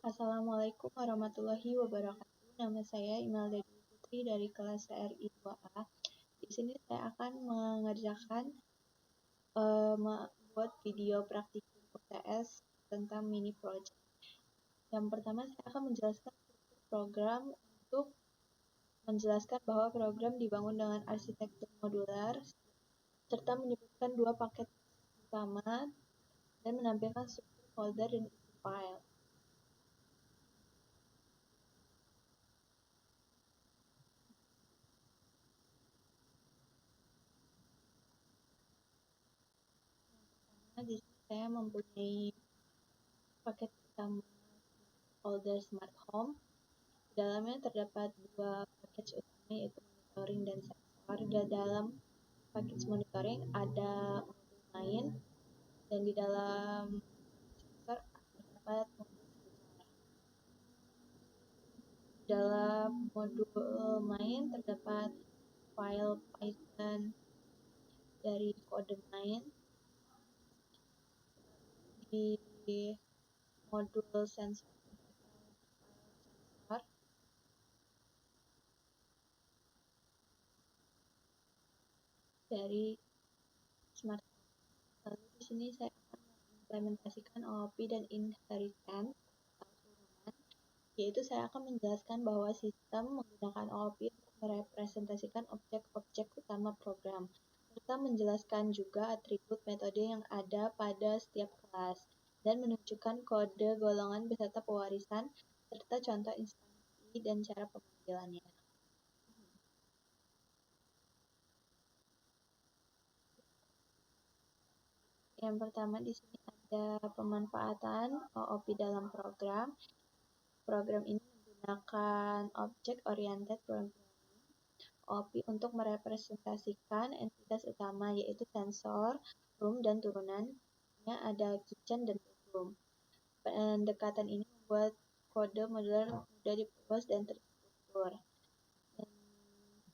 Assalamualaikum warahmatullahi wabarakatuh. Nama saya Imelda Dwi Putri dari kelas RI 2A. Di sini saya akan mengerjakan membuat video praktikum UTS tentang mini project. Yang pertama saya akan menjelaskan program untuk menjelaskan bahwa program dibangun dengan arsitektur modular serta menyebutkan dua paket utama dan menampilkan struktur folder dan isi file. Di sini saya mempunyai paket utama folder Smart Home. Di dalamnya terdapat dua package utama yaitu monitoring dan sensor. Di dalam package monitoring ada modul main dan di dalam sensor terdapat modul sensor. Dalam modul main terdapat file Python dari kode main. Di modul sensor dari Smart. Lalu di sini saya akan mengimplementasikan OOP dan inheritance atau turunan, yaitu saya akan menjelaskan bahwa sistem menggunakan OOP untuk merepresentasikan objek-objek utama program, serta menjelaskan juga atribut metode yang ada pada setiap kelas, dan menunjukkan kode golongan beserta pewarisan, serta contoh instansi dan cara pemanggilannya. Yang pertama di sini ada pemanfaatan OOP dalam program. Program ini menggunakan Object Oriented Programming OOP untuk merepresentasikan entitas utama yaitu sensor, room, dan turunannya ada kitchen dan bedroom. Pendekatan ini membuat kode modular mudah diperluas dan terstruktur.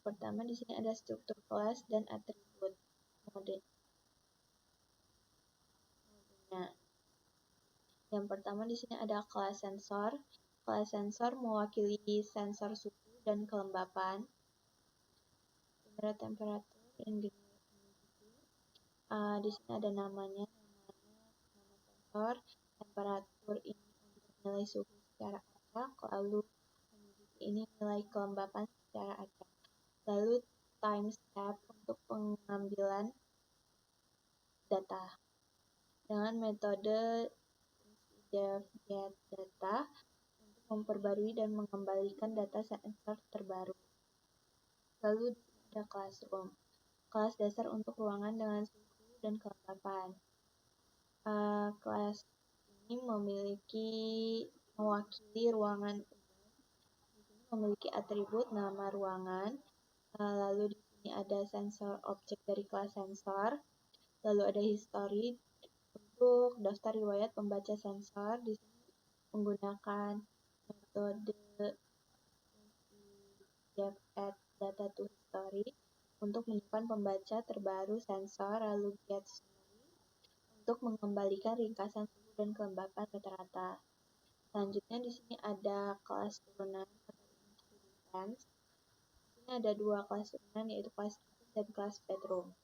Pertama di sini ada struktur kelas dan atribut mode. Yang pertama di sini ada kelas sensor. Kelas sensor mewakili sensor suhu dan kelembapan, temperatur, dan humidity. Di sini ada namanya nama sensor. Temperatur ini untuk nilai suhu secara acak, lalu humidity ini nilai kelembapan secara acak. Lalu time step untuk pengambilan data dengan metode get data untuk memperbarui dan mengembalikan data sensor terbaru. Lalu ada classroom, kelas dasar untuk ruangan dengan suhu dan kelembapan. Kelas ini mewakili ruangan umum. Di sini memiliki atribut nama ruangan. Lalu di sini ada sensor objek dari kelas sensor. Lalu ada history untuk daftar riwayat pembaca sensor. Di sini menggunakan metode get data to history untuk menyimpan pembaca terbaru sensor, lalu get summary untuk mengembalikan ringkasan suhu dan kelembapan rata-rata. Selanjutnya di sini ada kelas turunan atau inheritance. Di sini ada dua kelas turunan yaitu kelas kitchen dan kelas bedroom.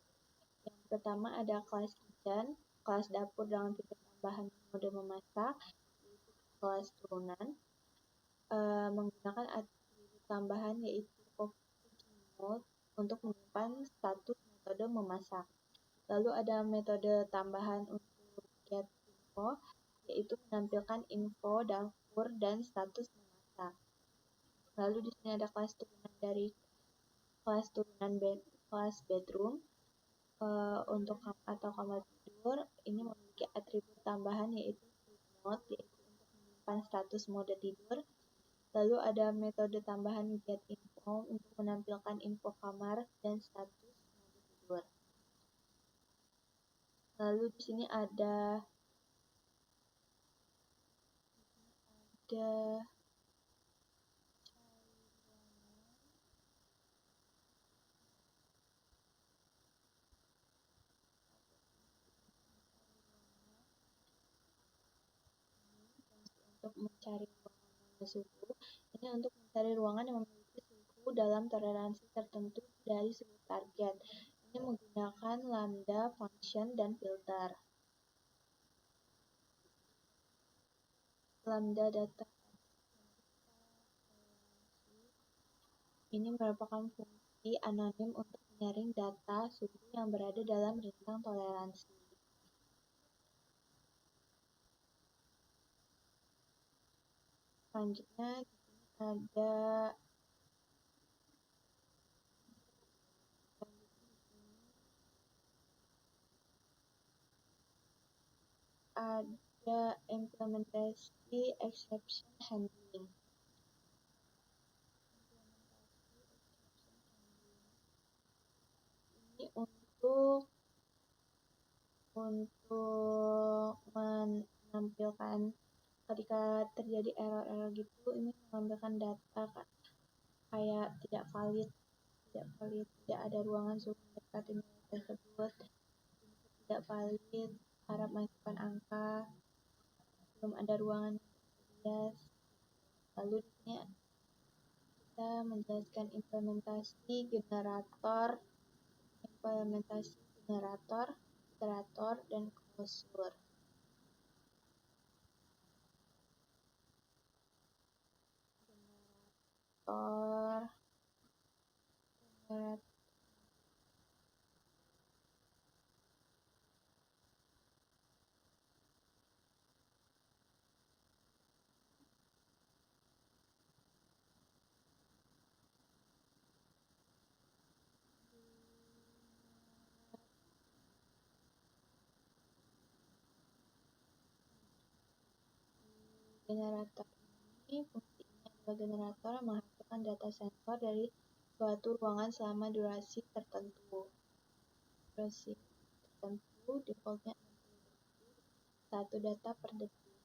Yang pertama ada kelas kitchen, kelas dapur dengan fitur tambahan mode memasak, yaitu kelas turunan, menggunakan atribut tambahan yaitu cooking mode untuk menyimpan status metode memasak. Lalu ada metode tambahan untuk get info, yaitu menampilkan info dapur dan status memasak. Lalu di sini ada kelas turunan dari kelas bedroom. Untuk kamar tidur ini memiliki atribut tambahan yaitu sleep mode, yaitu untuk menyimpan status mode tidur. Lalu ada metode tambahan get info untuk menampilkan info kamar dan status mode tidur. Lalu di sini ada untuk mencari suhu. Ini untuk mencari ruangan yang memiliki suhu dalam toleransi tertentu dari suhu target. Ini menggunakan lambda function dan filter. Lambda data ini merupakan fungsi anonim untuk menyaring data suhu yang berada dalam rentang toleransi. Selanjutnya di sini ada implementasi exception handling. Ini untuk menampilkan ketika terjadi error gitu, ini mengambilkan data kayak tidak valid, tidak ada ruangan suhu mendekati nilai tersebut, tidak valid, harap masukkan angka, belum ada ruangan yang tersedia. Lalu di sini kita menjelaskan implementasi generator, iterator, dan closure. Generator ini fungsinya adalah generator yang menghasilkan data sensor dari suatu ruangan selama durasi tertentu. Defaultnya 1 data per detik.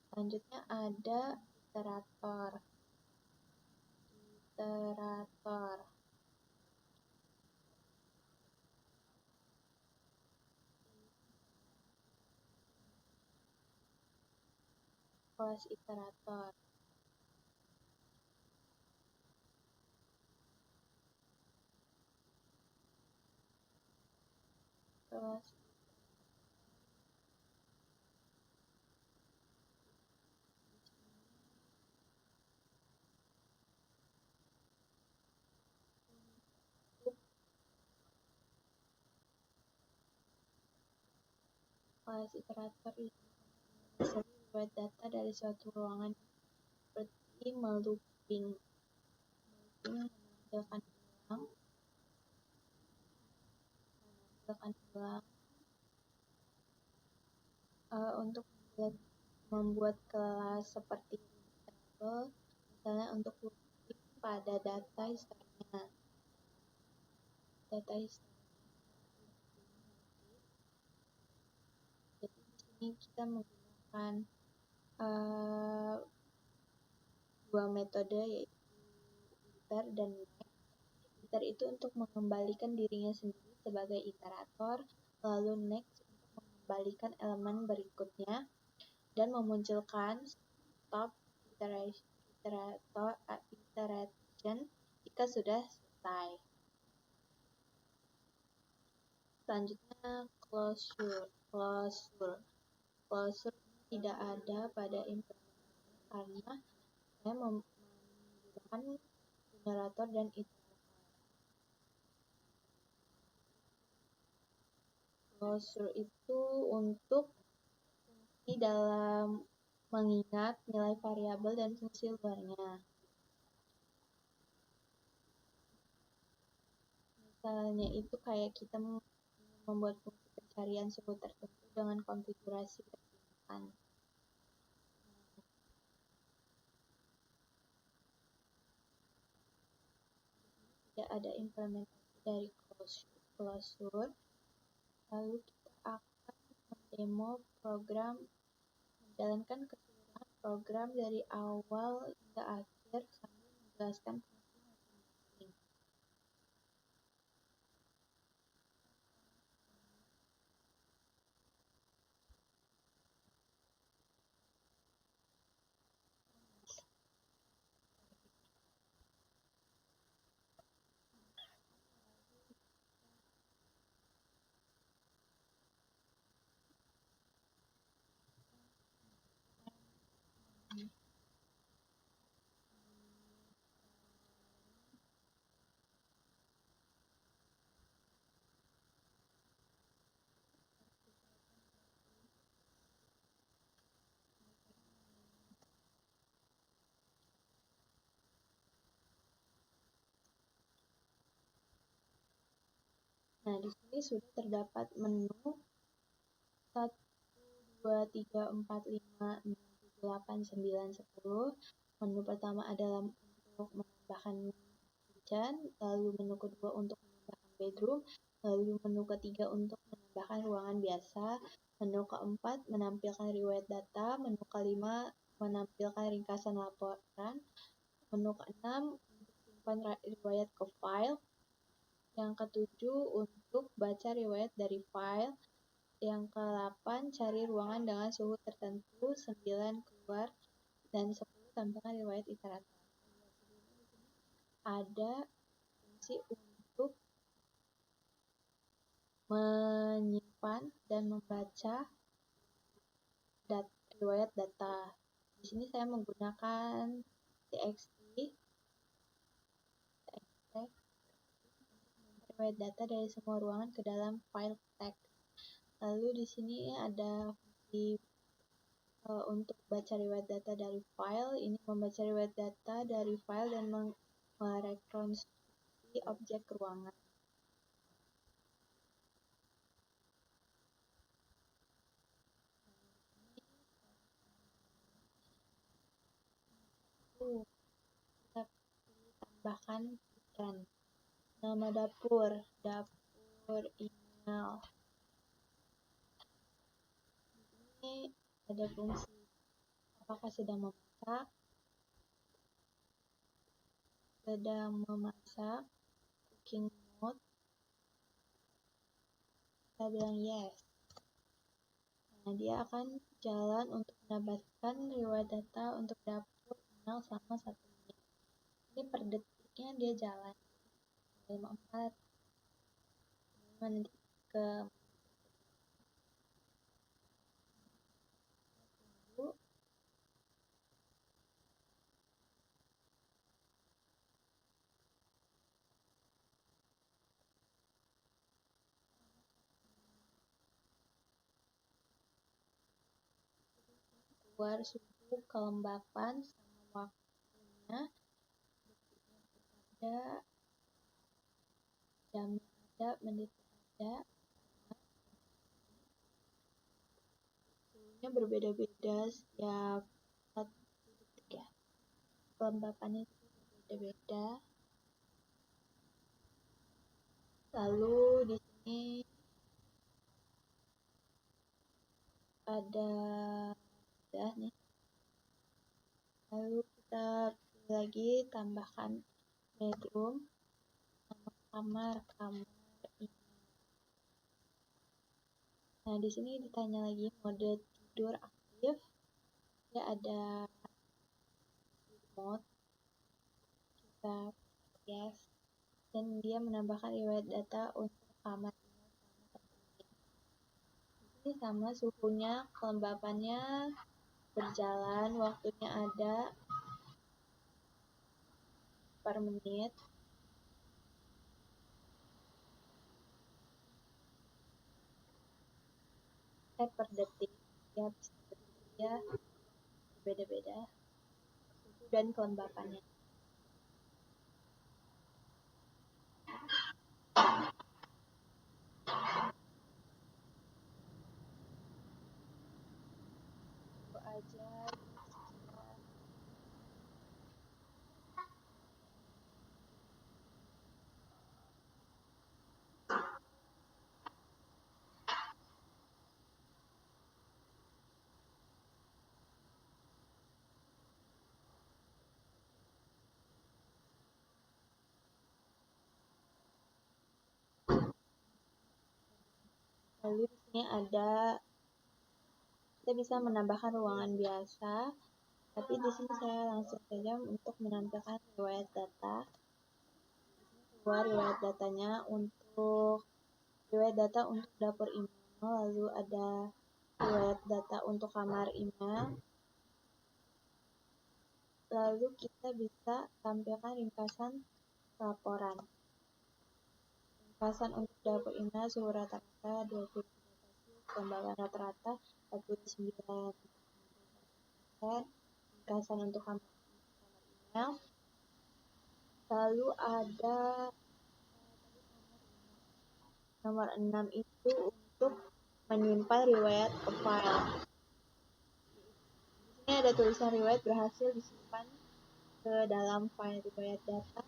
Selanjutnya ada iterator. Kelas iterator. Kelas iterator itu membuat data dari suatu ruangan seperti melooping menampilkan ulang untuk membuat kelas seperti variable, misalnya untuk looping pada data historinya. Jadi di sini kita menggunakan dua metode, yaitu iter dan next. Iter itu untuk mengembalikan dirinya sendiri sebagai iterator, lalu next untuk mengembalikan elemen berikutnya dan memunculkan stop iteration jika sudah selesai. Selanjutnya closure tidak ada pada implementasinya karena saya menggunakan generator dan iterator. Closure itu untuk fungsi dalam mengingat nilai variabel dan fungsi luarnya. Misalnya itu kayak kita membuat fungsi pencarian suhu tertentu dengan konfigurasi tersimpan. Tidak ada implementasi dari closure. Lalu kita akan mendemo program, menjalankan keseluruhan program dari awal hingga akhir sambil menjelaskan fungsi masing-masing. Nah, di sini sudah terdapat menu 1, 2, 3, 4, 5, 6, 7, 8, 9, 10. Menu pertama adalah untuk menambahkan kitchen, lalu menu kedua untuk menambahkan bedroom, lalu menu ketiga untuk menambahkan ruangan biasa, menu keempat menampilkan riwayat data, menu kelima menampilkan ringkasan laporan, menu keenam untuk simpan riwayat ke file, yang ketujuh untuk baca riwayat dari file, yang ke-8 cari ruangan dengan suhu tertentu, 9 keluar, dan 10 tampilkan riwayat iteratif. Ada fungsi untuk menyimpan dan membaca riwayat data. Di sini saya menggunakan txt riwayat data dari semua ruangan ke dalam file text. Lalu di sini ada fungsi untuk baca riwayat data dari file. Ini membaca riwayat data dari file dan merekonstruksi objek ruangan. Kita tambahkan kitchen. Nama dapur email. Ini ada fungsi apakah sedang memasak, cooking mode, kita bilang yes. Nah, dia akan jalan untuk mendapatkan riwayat data untuk dapur email selama 1 menit. Ini per detiknya dia jalan 54. Nanti ke tunggu. Keluar suhu, kelembapan, sama waktunya, ada, jamnya ada, menitnya ada. Suhunya berbeda-beda setiap 1 detik ya. Kelembapannya juga berbeda-beda. Lalu di sini ada nih. Lalu kita pilih lagi, tambahkan bedroom, nama kamar ini. Nah, di sini ditanya lagi mode tidur aktif. Dia ada mode, kita yes, dan dia menambahkan riwayat data untuk kamar ini. Ini sama suhunya, kelembapannya berjalan, waktunya ada per menit. Per detik, ya dia berbeda-beda suhu dan kelembapannya. Itu aja. Lalu di sini ada, kita bisa menambahkan ruangan biasa, tapi di sini saya langsung saja untuk menampilkan riwayat data. Keluar riwayat datanya untuk riwayat data untuk dapur email, lalu ada riwayat data untuk kamar email. Lalu kita bisa tampilkan ringkasan laporan. Ringkasan untuk dapur email, suhu rata-rata 23 Celcius, kelembapan rata-rata 49%. Ringkasan untuk kamar email. Lalu ada Nomor 6 itu untuk menyimpan riwayat ke file. Di sini ada tulisan riwayat berhasil disimpan ke dalam file riwayat data.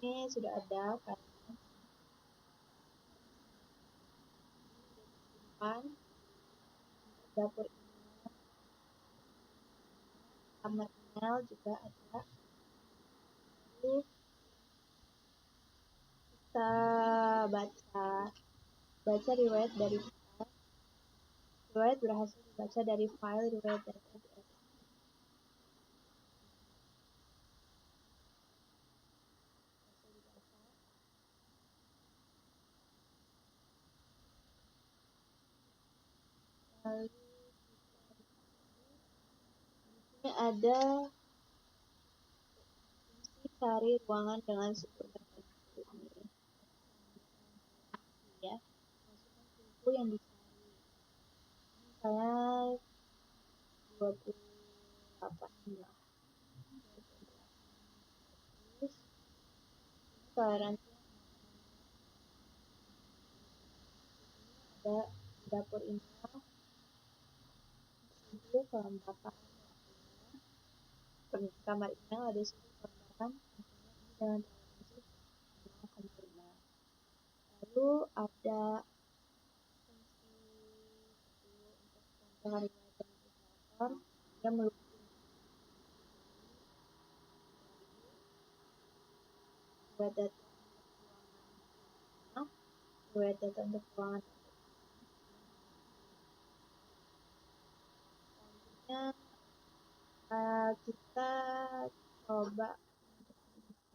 Ini sudah ada filenya. Disimpan. Dapur email, kamar email juga ada. Lalu kita baca riwayat dari file. Riwayat berhasil dibaca dari file riwayat data di atas. Lalu ini ada fungsi cari ruangan dengan suku tertentu. Ya, masukkan suku yang dicari. Misalnya 28 lah. Terus toleransi ada dapur email, suhu kelembapan, kamar email ada suhu kelembapan, dengan toleransi 0,5. Lalu ada fungsi untuk riwayat dan operator yang meliputi riwayat data riwayat data untuk ruangan. Selanjutnya kita coba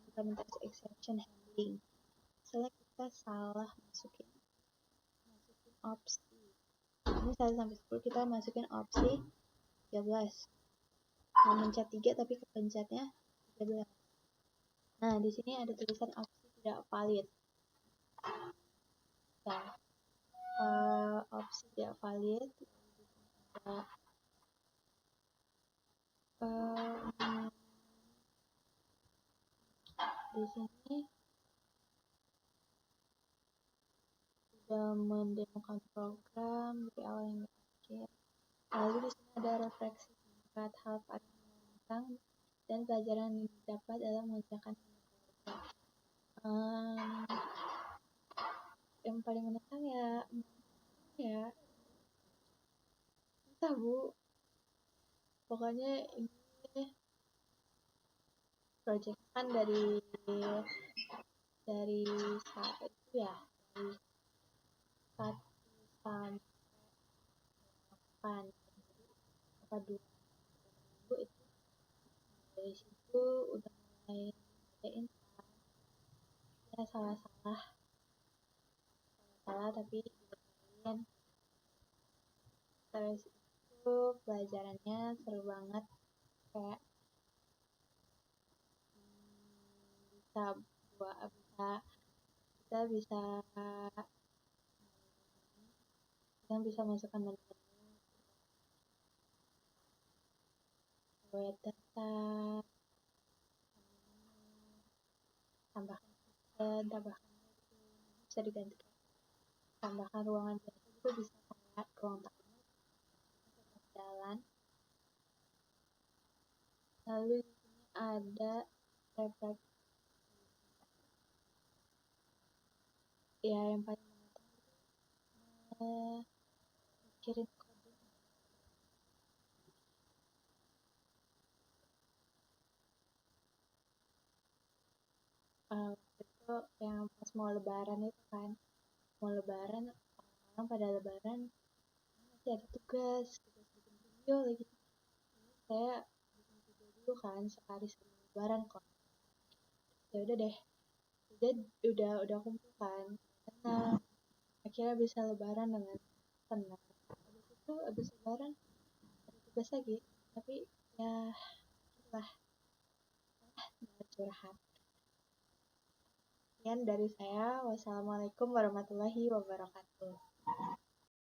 implementasi exception handling. Misalnya kita salah masukin opsi. Ini 1 sampai 10 kita masukin opsi 13. Mau mencet 3 tapi kepencetnya 13. Nah, di sini ada tulisan opsi tidak valid. Nah, opsi tidak valid. Ada di sini sudah mendemokan program dari awal hingga akhir. Lalu di sini ada refleksi singkat hal paling menantang dan pelajaran yang didapat dalam mengerjakan yang paling menantang ya entah bu, pokoknya ini project kan dari saat itu ya, dari 1 sampai 8 apa 2 minggu itu. Dari situ udah mulai ngerjain ya, salah tapi dibenerin. Terus itu pelajarannya seru banget, kayak kita bisa masukkan menu-menu riwayat data, tambahkan tambahkan bisa digantikan, tambahkan ruangan biasa juga bisa, kayak ruang tamu, jalan. Lalu di sini ada refleksi ya, yang paling menantang kirim kode. Itu yang pas mau lebaran itu kan, orang pada lebaran masih ada tugas bikin video lagi. Ini saya bikin video dulu kan sehari sebelum lebaran kok. Ya udah deh, udah kumpul kan, tenang, akhirnya bisa lebaran dengan tenang. Habis lebaran ada tugas lagi, tapi ya itulah curhat. Sekian dari saya. Wassalamualaikum warahmatullahi wabarakatuh.